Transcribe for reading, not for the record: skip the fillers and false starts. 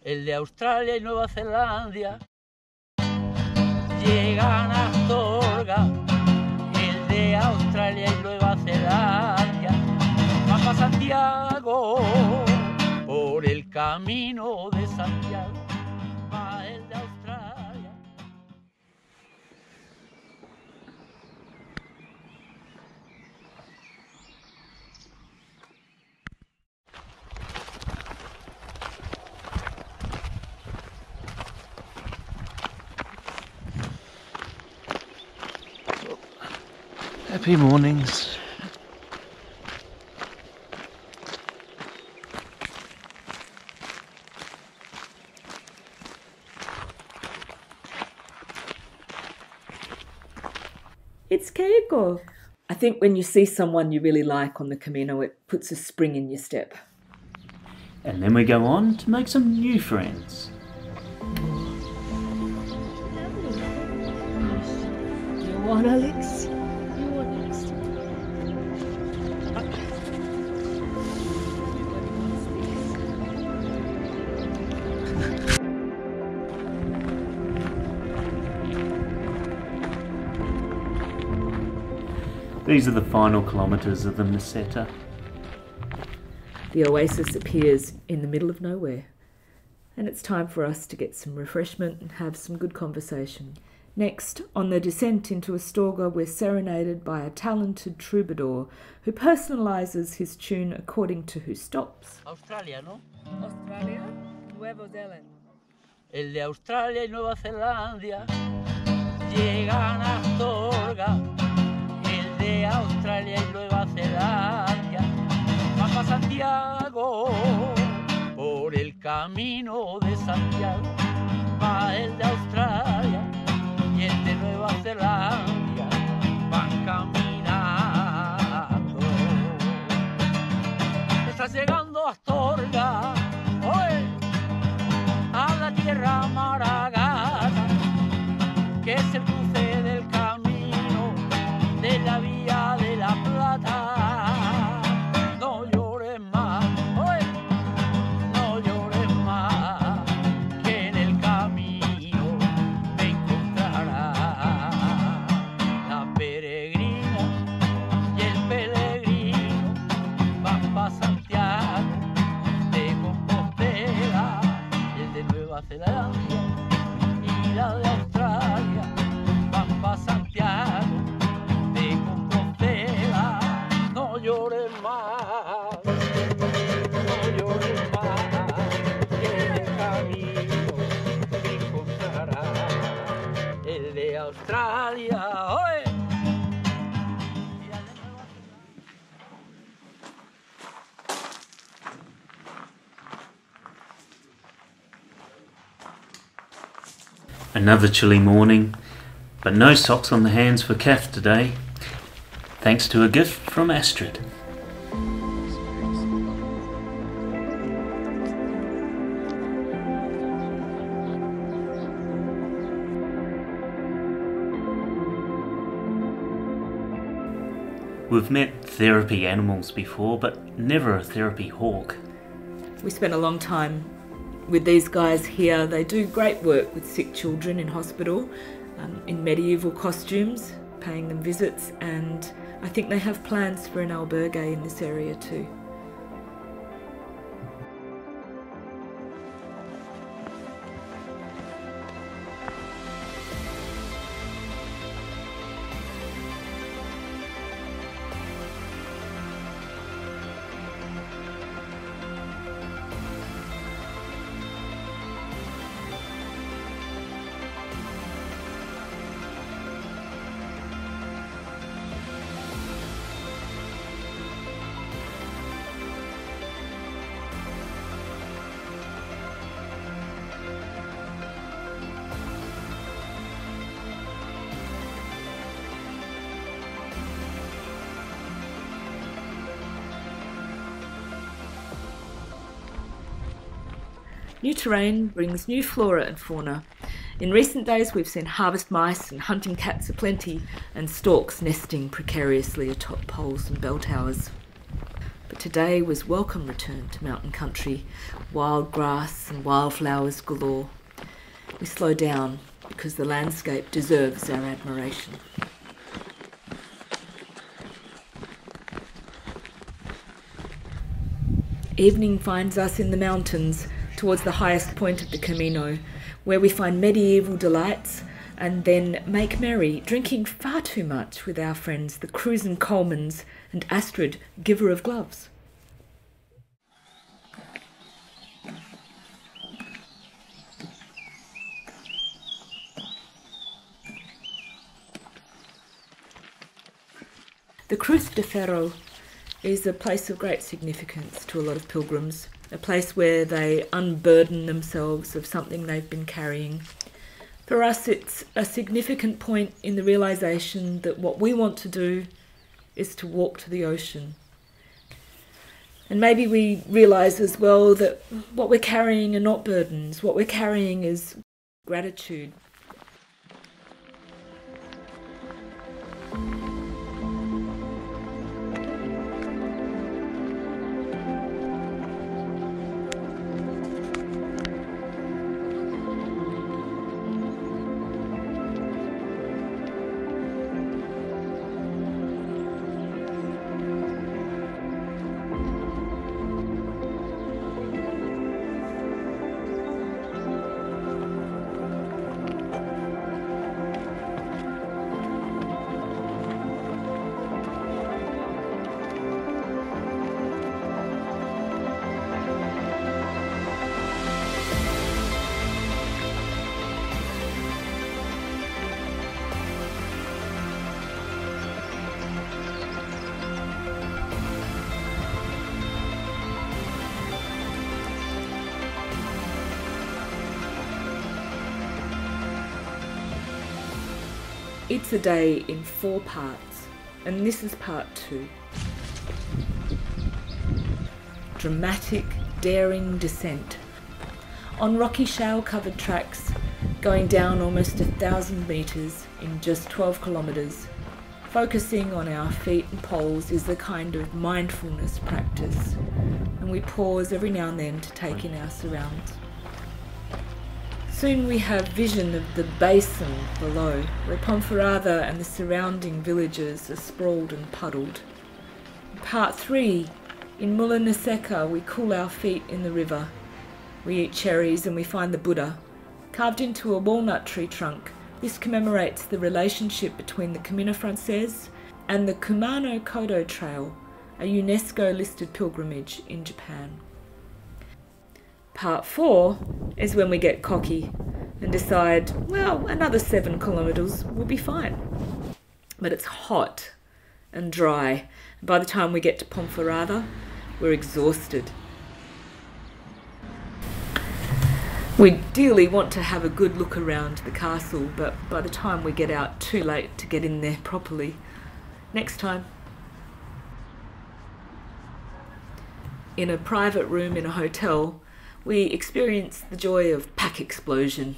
el de Australia y Nueva Zelanda. Llegan a Astorga, el de Australia y Nueva Zelanda. Van para Santiago, por el camino de Santiago, va el de Australia. Happy mornings. It's Keiko. I think when you see someone you really like on the Camino, it puts a spring in your step. And then we go on to make some new friends. You want Alex? You want Alex? These are the final kilometres of the Meseta. The oasis appears in the middle of nowhere, and it's time for us to get some refreshment and have some good conversation. Next, on the descent into Astorga, we're serenaded by a talented troubadour who personalises his tune according to who stops. Australia, ¿no? Australia, Nueva Zelanda. El de Australia y Nueva Zelanda. Llegan a Astorga, el de Australia y Nueva Zelanda. Van para Santiago, por el camino de Santiago, va el de Australia y el de Nueva Zelanda, van caminando. Estás llegando a Astorga, ¡oye!, a la tierra maragada, que es el cruce del camino de la vía de la Plata. No llores más, ¡oye!, no llores más, que en el camino me encontrarás. La peregrina y el peregrino van para Santiago de Compostela, el de Nueva Zelanda y la de Australia van para Santiago de Compostela. No llores más, no llores más, que en el camino me encontrarás el de Australia. ¡Oye! Another chilly morning, but no socks on the hands for KATH'S today, thanks to a gift from Astrid. We've met therapy animals before, but never a therapy hawk. We spent a long time with these guys here. They do great work with sick children in hospital, in medieval costumes, paying them visits, and I think they have plans for an albergue in this area too. New terrain brings new flora and fauna. In recent days we've seen harvest mice and hunting cats aplenty, and storks nesting precariously atop poles and bell towers. But today was welcome return to mountain country, wild grass and wildflowers galore. We slow down because the landscape deserves our admiration. Evening finds us in the mountains towards the highest point of the Camino, where we find medieval delights and then make merry, drinking far too much with our friends, the Cruz and Colemans and Astrid, giver of gloves. The Cruz de Ferro is a place of great significance to a lot of pilgrims, a place where they unburden themselves of something they've been carrying. For us, it's a significant point in the realisation that what we want to do is to walk to the ocean. And maybe we realise as well that what we're carrying are not burdens, what we're carrying is gratitude. It's a day in 4 parts, and this is part 2. Dramatic, daring descent. On rocky shale-covered tracks, going down almost 1,000 metres in just 12 kilometres. Focusing on our feet and poles is a kind of mindfulness practice, and we pause every now and then to take in our surroundings. Soon we have vision of the basin below, where Ponferrada and the surrounding villages are sprawled and puddled. In part 3, in Molina Seca, we cool our feet in the river. We eat cherries and we find the Buddha. Carved into a walnut tree trunk, this commemorates the relationship between the Camino Frances and the Kumano Kodo Trail, a UNESCO-listed pilgrimage in Japan. Part 4 is when we get cocky and decide, well, another 7 kilometres will be fine. But it's hot and dry. By the time we get to Ponferrada, we're exhausted. We ideally want to have a good look around the castle, but by the time we get out, too late to get in there properly. Next time. In a private room in a hotel, we experience the joy of pack explosion.